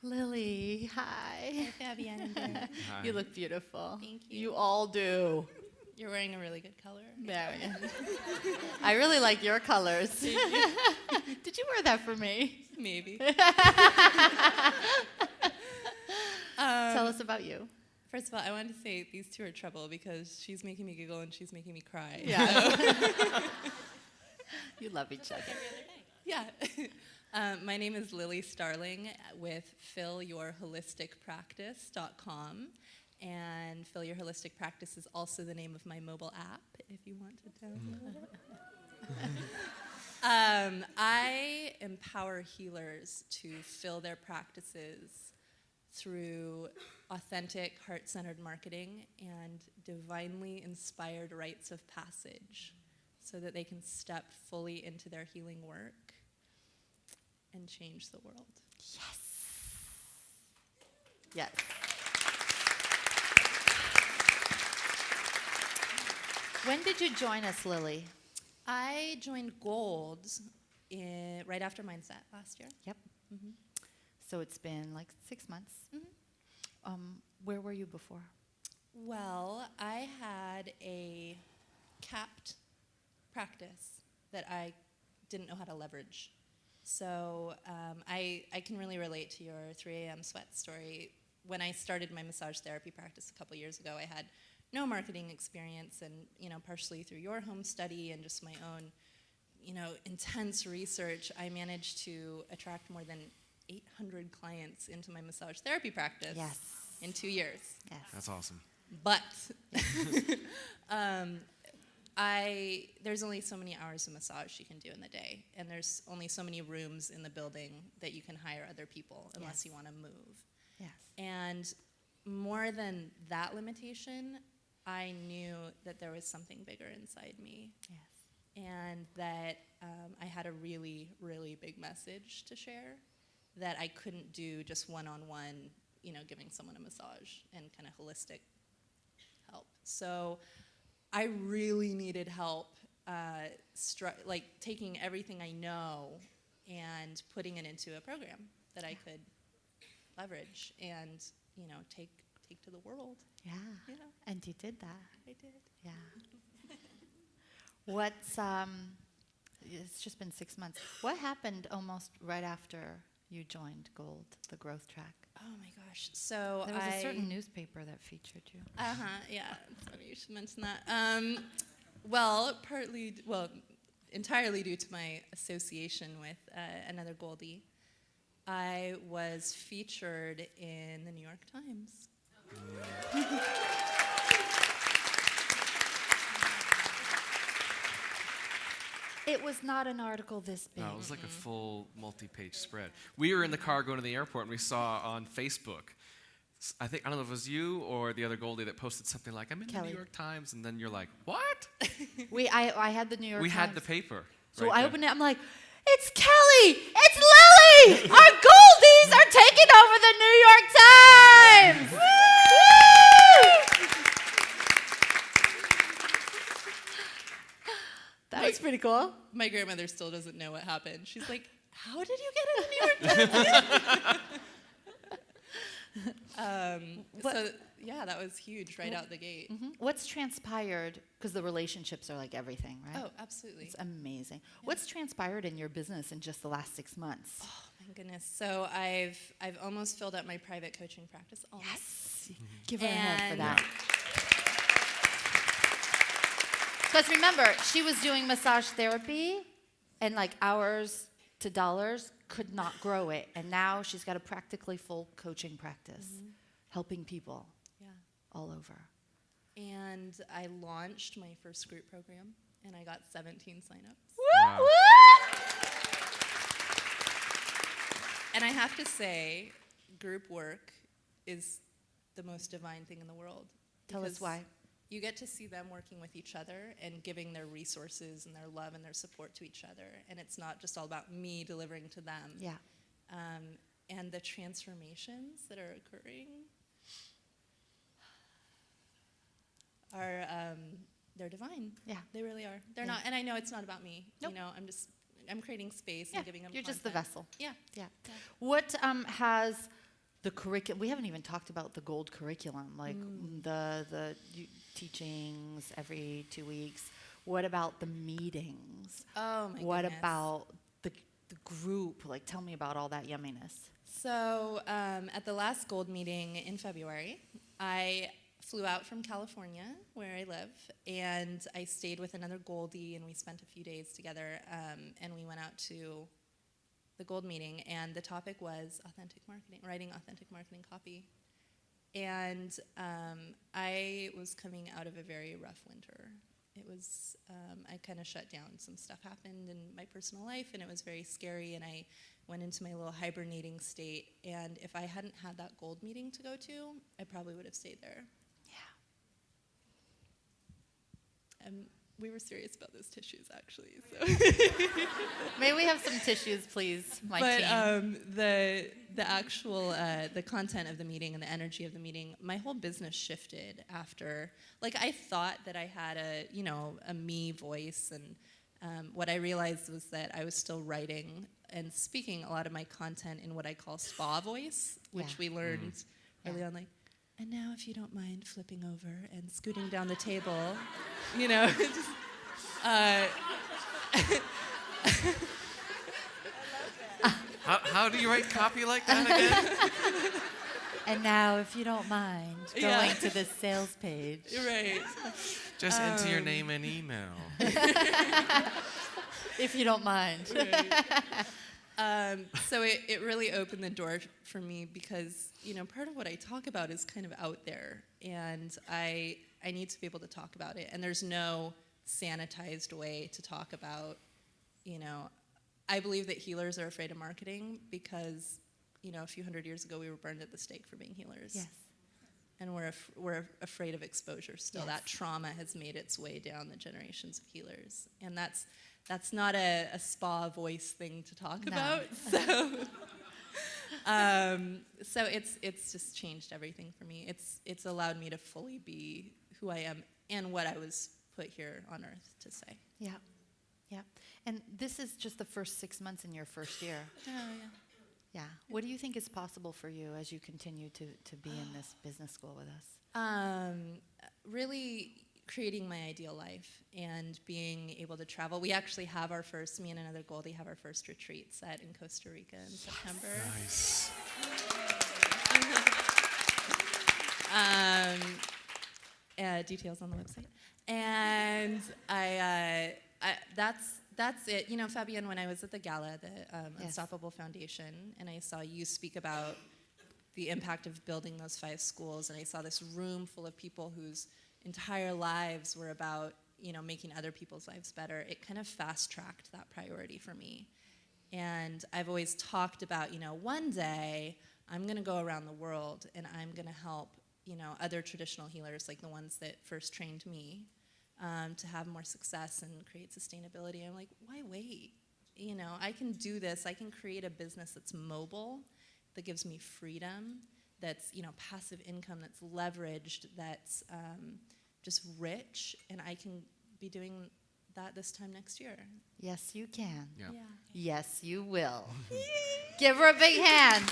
Lily, hi. Hi, Fabienne. Hi. You look beautiful. Thank you. You all do. You're wearing a really good color. There we go. I really like your colors. Did you wear that for me? Maybe. Tell us about you. First of all, I wanted to say these two are trouble because she's making me giggle and she's making me cry. Yeah. You love each other. Yeah. My name is Lily Starling with fillyourholisticpractice.com. And Fill Your Holistic Practice is also the name of my mobile app, if you want to download it. I empower healers to fill their practices through authentic, heart-centered marketing and divinely inspired rites of passage so that they can step fully into their healing work and change the world. Yes. Yes. When did you join us, Lily? I joined Gold right after Mindset last year. Yep. Mm-hmm. So it's been like 6 months. Mm-hmm. Where were you before? Well, I had a capped practice that I didn't know how to leverage. So I can really relate to your 3 a.m. sweat story. When I started my massage therapy practice a couple years ago, I had no marketing experience, and partially through your home study and just my own intense research, I managed to attract more than 800 clients into my massage therapy practice in 2 years. Yes. That's awesome. But there's only so many hours of massage you can do in the day, and there's only so many rooms in the building that you can hire other people unless you want to move. Yes. And more than that limitation, I knew that there was something bigger inside me. Yes. And that I had a really, really big message to share that I couldn't do just one-on-one, giving someone a massage and kind of holistic help. So I really needed help, taking everything I know and putting it into a program that I could leverage and, take to the world. Yeah. And you did that. I did. Yeah. It's just been 6 months. What happened almost right after you joined Gold, the growth track? Oh my gosh. So There was a certain newspaper that featured you. Yeah. It's funny you should mention that. Entirely due to my association with another Goldie, I was featured in the New York Times. It was not an article this big. No, it was like a full multi-page spread. We were in the car going to the airport, and we saw on Facebook, I don't know if it was you or the other Goldie that posted something like, I'm in the New York Times, and then you're like, what? I had the New York Times. We had the paper. So right I there. opened it, I'm like, it's Kelly! It's Lily! Our Goldies are taking over the New York Times! Woo! That was pretty cool. My grandmother still doesn't know what happened. She's like, how did you get in the New York Times? That was huge right out the gate. Mm-hmm. What's transpired, because the relationships are like everything, right? Oh, absolutely. It's amazing. Yeah. What's transpired in your business in just the last 6 months? Oh, my goodness. So I've almost filled up my private coaching practice. Almost. Yes. Give her a hand for And- that. Because remember, she was doing massage therapy, and like hours to dollars could not grow it. And now she's got a practically full coaching practice, helping people all over. And I launched my first group program, and I got 17 signups. Wow. Woo! And I have to say, group work is the most divine thing in the world. Tell us because why. You get to see them working with each other and giving their resources and their love and their support to each other. And it's not just all about me delivering to them. Yeah. And the transformations that are occurring are, they're divine. Yeah. They really are. They're Yeah. not, and I know it's not about me. Nope. I'm creating space Yeah. and giving them You're just the content. vessel. Yeah. Yeah. What has the curriculum. We haven't even talked about the gold curriculum, like the teachings every 2 weeks. What about the meetings? Oh my What goodness. about the group? Like, tell me about all that yumminess. So at the last gold meeting in February, I flew out from California, where I live, and I stayed with another Goldie, and we spent a few days together, and we went out to the gold meeting, and the topic was authentic marketing, writing authentic marketing copy. And I was coming out of a very rough winter. It was, I kind of shut down. Some stuff happened in my personal life, and it was very scary, and I went into my little hibernating state. And if I hadn't had that gold meeting to go to, I probably would have stayed there. Yeah. We were serious about those tissues, actually. So. May we have some tissues, please, my team? The actual the content of the meeting and the energy of the meeting, my whole business shifted after. Like, I thought that I had a me voice, and what I realized was that I was still writing and speaking a lot of my content in what I call spa voice, which we learned early on, like. And now, if you don't mind flipping over and scooting down the table, just, How do you write copy like that again? And now, if you don't mind, going to the sales page. Right. Just enter your name and email. If you don't mind. Right. So it really opened the door for me because, part of what I talk about is kind of out there, and I need to be able to talk about it. And there's no sanitized way to talk about, I believe that healers are afraid of marketing because, a few hundred years ago we were burned at the stake for being healers. Yes. And we're afraid of exposure still. Yes. That trauma has made its way down the generations of healers. And that's not a spa voice thing to talk about. So it's just changed everything for me. It's allowed me to fully be who I am and what I was put here on earth to say. Yeah. Yeah. And this is just the first 6 months in your first year. Oh, yeah. Yeah. What do you think is possible for you as you continue to be in this business school with us? Really creating my ideal life and being able to travel. We actually have me and another Goldie have our first retreat set in Costa Rica in September. Nice. Details on the website. And that's it. Fabienne, when I was at the gala, the Unstoppable Foundation, and I saw you speak about the impact of building those 5 schools, and I saw this room full of people whose entire lives were about, making other people's lives better. It kind of fast-tracked that priority for me. And I've always talked about, one day I'm going to go around the world and I'm going to help, other traditional healers, like the ones that first trained me, to have more success and create sustainability. I'm like, why wait? I can do this. I can create a business that's mobile, that gives me freedom, that's, passive income, that's leveraged, that's just rich, and I can be doing that this time next year. Yes, you can. Yeah. Yes, you will. Give her a big hand.